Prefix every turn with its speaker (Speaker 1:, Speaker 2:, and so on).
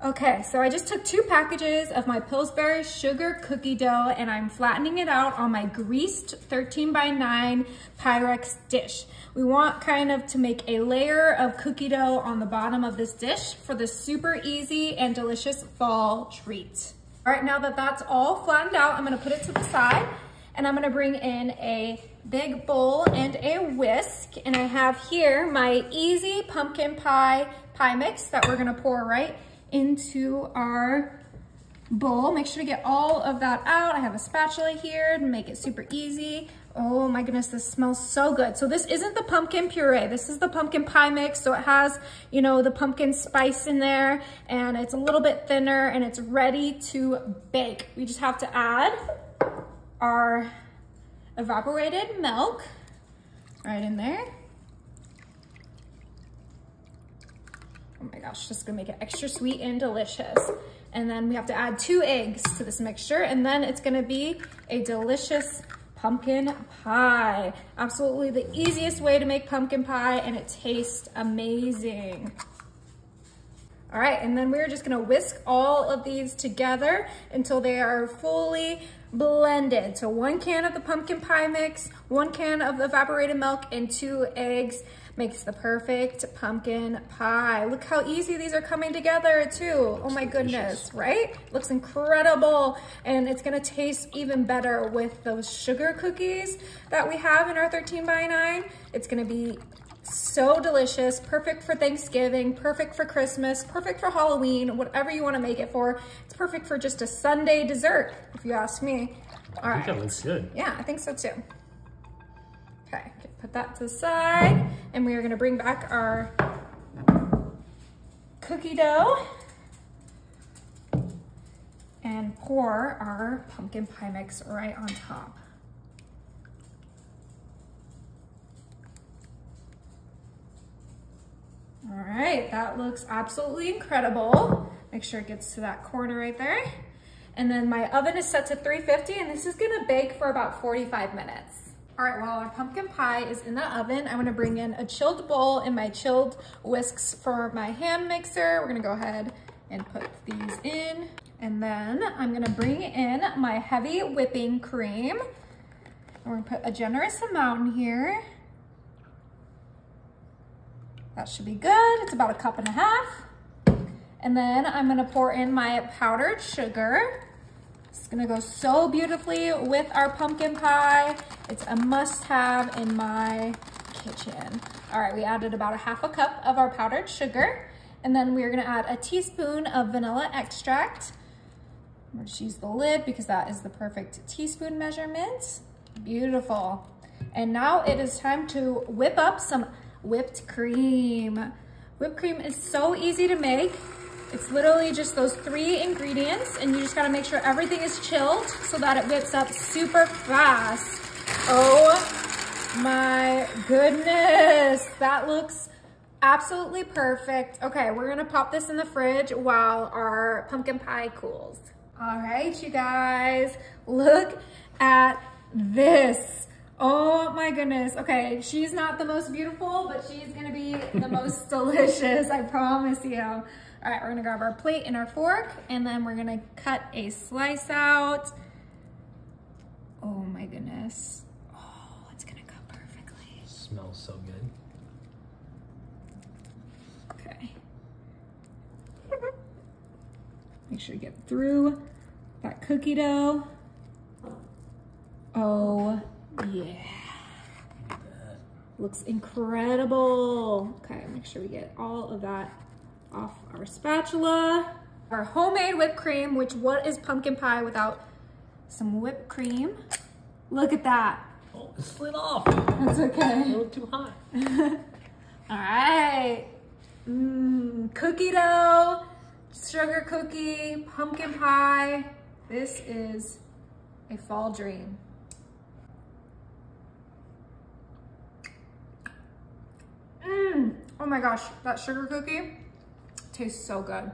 Speaker 1: Okay, so I just took 2 packages of my Pillsbury sugar cookie dough and I'm flattening it out on my greased 13x9 Pyrex dish. We want kind of to make a layer of cookie dough on the bottom of this dish for this super easy and delicious fall treat. All right, now that that's all flattened out, I'm gonna put it to the side and I'm gonna bring in a big bowl and a whisk. And I have here my easy pumpkin pie mix that we're gonna pour right into our bowl. Make sure to get all of that out. I have a spatula here to make it super easy. Oh my goodness, this smells so good. So this isn't the pumpkin puree. This is the pumpkin pie mix. So it has, you know, the pumpkin spice in there and it's a little bit thinner and it's ready to bake. We just have to add our evaporated milk right in there. Oh my gosh, just gonna make it extra sweet and delicious. And then we have to add 2 eggs to this mixture and then it's gonna be a delicious pumpkin pie. Absolutely the easiest way to make pumpkin pie and it tastes amazing. All right, and then we're just gonna whisk all of these together until they are fully blended. So 1 can of the pumpkin pie mix, 1 can of evaporated milk, and 2 eggs makes the perfect pumpkin pie. Look how easy these are coming together too. Oh my goodness, right? Looks incredible. And it's gonna taste even better with those sugar cookies that we have in our 13x9. It's gonna be so delicious, perfect for Thanksgiving, perfect for Christmas, perfect for Halloween, whatever you wanna make it for. It's perfect for just a Sunday dessert, if you ask me. All right.
Speaker 2: I think that looks good.
Speaker 1: Yeah, I think so too. Okay, put that to the side. And we are gonna bring back our cookie dough and pour our pumpkin pie mix right on top. All right, that looks absolutely incredible. Make sure it gets to that corner right there. And then my oven is set to 350 and this is gonna bake for about 45 minutes. All right, while our pumpkin pie is in the oven, I'm gonna bring in a chilled bowl and my chilled whisks for my hand mixer. We're gonna go ahead and put these in. And then I'm gonna bring in my heavy whipping cream. And we're gonna put a generous amount in here. That should be good. It's about 1.5 cups. And then I'm gonna pour in my powdered sugar. It's gonna go so beautifully with our pumpkin pie. It's a must-have in my kitchen. All right, we added about 1/2 cup of our powdered sugar. And then we're gonna add a teaspoon of vanilla extract. I'm gonna just use the lid because that is the perfect teaspoon measurement. Beautiful. And now it is time to whip up some whipped cream. Whipped cream is so easy to make. It's literally just those 3 ingredients and you just gotta make sure everything is chilled so that it whips up super fast. Oh my goodness, that looks absolutely perfect. Okay, we're gonna pop this in the fridge while our pumpkin pie cools. All right, you guys, look at this. Oh my goodness. Okay, she's not the most beautiful, but she's gonna be the most delicious, I promise you. All right, we're gonna grab our plate and our fork, and then we're gonna cut a slice out. Oh my goodness. Oh, it's gonna go perfectly.
Speaker 2: Smells so good.
Speaker 1: Okay. Make sure you get through that cookie dough. Oh, yeah. Looks incredible. Okay, make sure we get all of that off our spatula. Our homemade whipped cream, which what is pumpkin pie without some whipped cream? Look at that.
Speaker 2: Oh, it slid off.
Speaker 1: That's okay.
Speaker 2: A little too hot.
Speaker 1: All right. Cookie dough, sugar cookie, pumpkin pie. This is a fall dream. Oh my gosh, that sugar cookie tastes so good.